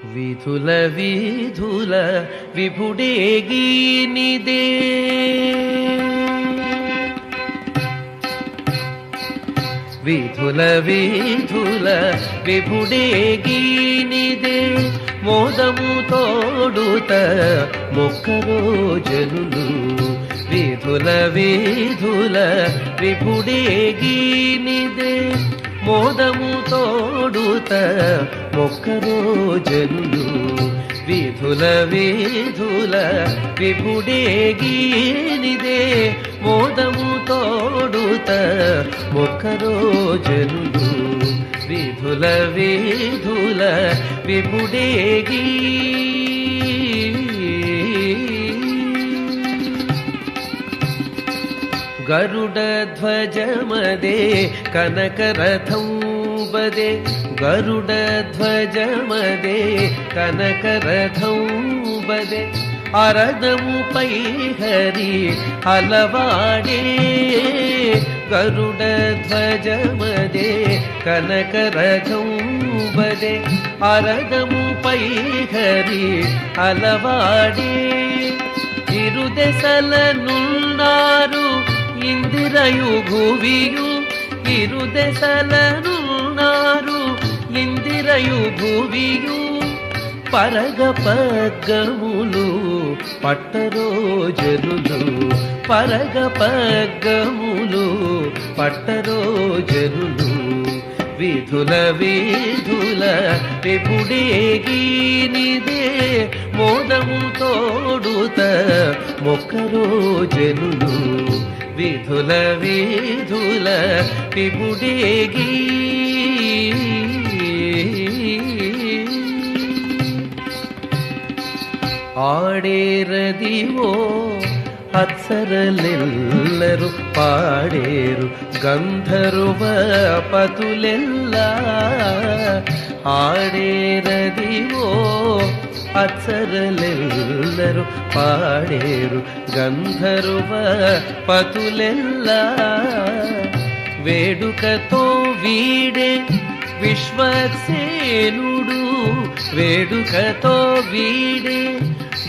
విధుల విధుల విభుడేగీనిదే విధుల విధుల విభుడేగీనిదే మోదము తోడుత మొక్కరో జనులు విధుల విధుల విభుడేగీనిదే మోదము తోడుత మొక్కరో జనులు విధుల విధుల విభుడేగీనిదే మోదము తోడుత మొక్కరో జనులు విధుల విధుల విభుడేగీ గరుడ ధ్వజమదే కనకరథం బదే గరుడ ధ్వజమదే కనకరథం బదే అరదముపై హరి అలవాడే గరుడ ధ్వజమదే కనకరథం బదే అరదముపై హరి అలవాడే ఇరుదెసలనున్నారు ఇందిరయు భువియు ఇరుదెసలనున్నారు ఇందిరయు భువియు పరగ పగ్గములు పట్టరో జనులు పరగ పగ్గములు పట్టరో జనులు విధుల విధుల విభుడేగీనిదే మోదము తోడుత మొక్కరో జనులు విధుల విధుల విభుడేగీ ఆడేరదివో అప్సరలెల్లరు పాడేరు గంధర్వ పతులెల్ల ఆడేరదివో అప్సరలెల్లరు పాడేరు గంధర్వ పతులెల్ల వేడుకతో వీడే విశ్వక్సేనుడు వేడుకతో వీడే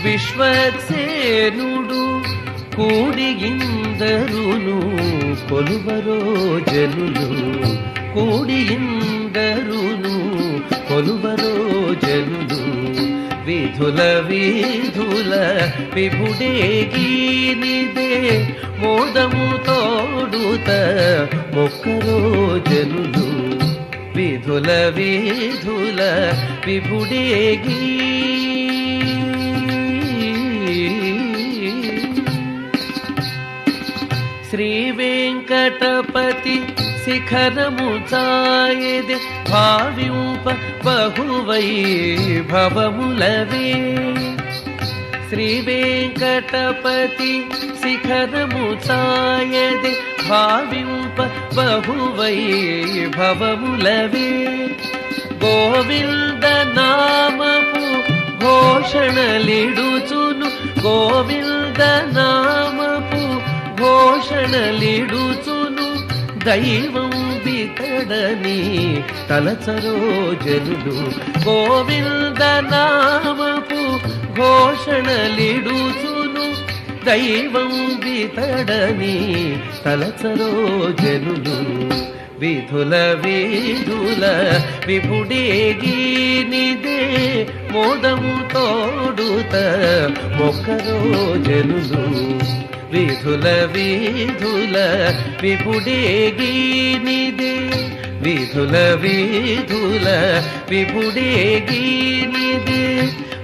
విశ్వక్సేనుడు కూడి ఇందరును కొలువరో జనులు కూడి ఇందరును కొలువరో జనులు విధుల విధుల విభుడేగీనిదే మోదము తోడుత మొక్కరో జనులు విధుల విధుల విభుడేగీ శ్రీ వెంకటపతి శిఖరము చాయదే భావింప బహువైభవములవే శ్రీ వెంకటపతి శిఖరము చాయదే భావింప బహువైభవములవే గోవింద నామపు ఘోషణలిడుచును గోవింద నామపు ఘోషణలిడుచును దైవం బితడని తలచరో జనులు గోవింద నామపు ఘోషణలిడుచును దైవం బితడని తలచరో జనులు విధుల విధుల విభుడేగీనిదే మోదము తోడుత మొక్కరో జనులు విధుల విధుల విభుడేగీనిదే విధుల విధుల విభుడేగీనిదే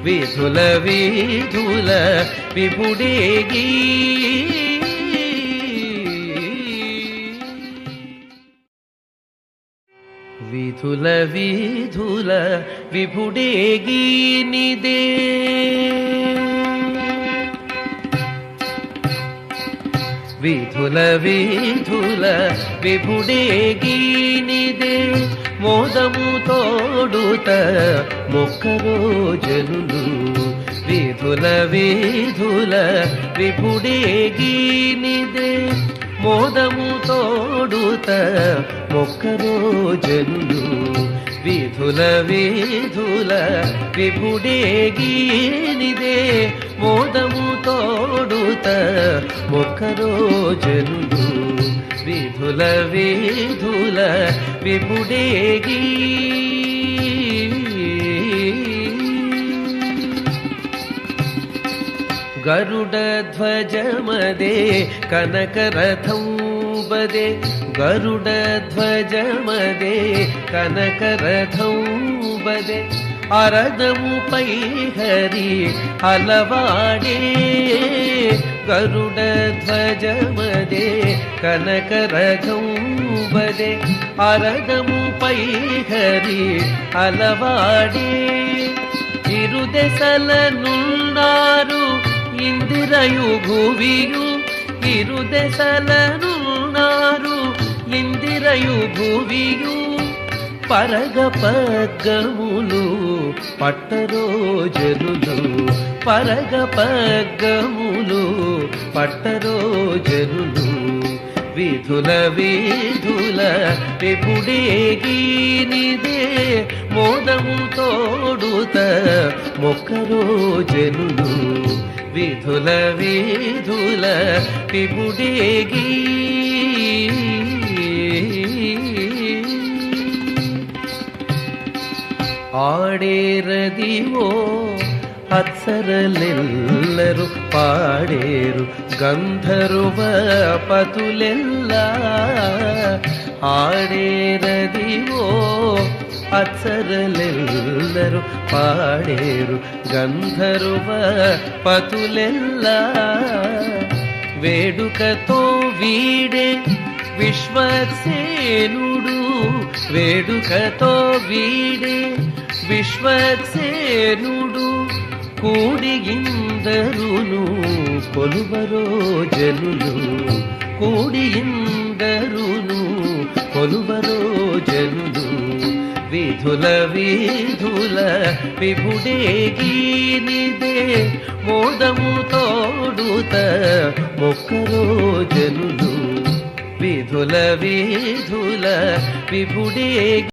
విధుల విధుల విభుడేగీ విధుల విధుల విభుడేగీనిదే విధుల విధుల విభుడేగీనిదే మోదము తోడుత మొక్కరో జనులు విధుల విధుల విభుడేగీనిదే మోదము తోడుత మొక్కరో జనులు విధుల విధుల విభుడేగీనిదే మోదము తోడుత మొక్కరో జనులు విధుల విధుల విభుడేగీ గరుడ ధ్వజమదే కనకరథం బదే గరుడ ధ్వజమదే కనకరథం బదే అరదముపై హరి అలవాడే గరుడ ధ్వజమదే కనకరథం బదే అరదముపై హరి అలవాడే ఇరుదెసలనున్నారు ఇందిరయు భువియు ఇరుదెసలనున్నారు ఇందిరయు భువియు పరగ పగ్గములు పట్టరో జనులు పరగ పగ్గములు పట్టరో జనులు విధుల విధుల విభుడేగీనిదే మోదము తోడుత మొక్కరో జనులు విధుల విధుల విభుడేగీ ఆడేరదివో అప్సరలెల్లరు పాడేరు గంధర్వ పతులెల్ల ఆడేరదివో అప్సరలెల్లరు పాడేరు గంధర్వ పతులెల్ల వేడుకతో వీడే విశ్వక్సేనుడు వేడుకతో వీడే విశ్వక్సేనుడు కూడి ఇందరును కొలువరో జనులు కూడి ఇందరును కొలువరో జనులు విధుల విధుల విభుడేగీనిదే మోదము తోడుత మొక్కరో జనులు విధుల విధుల విభుడే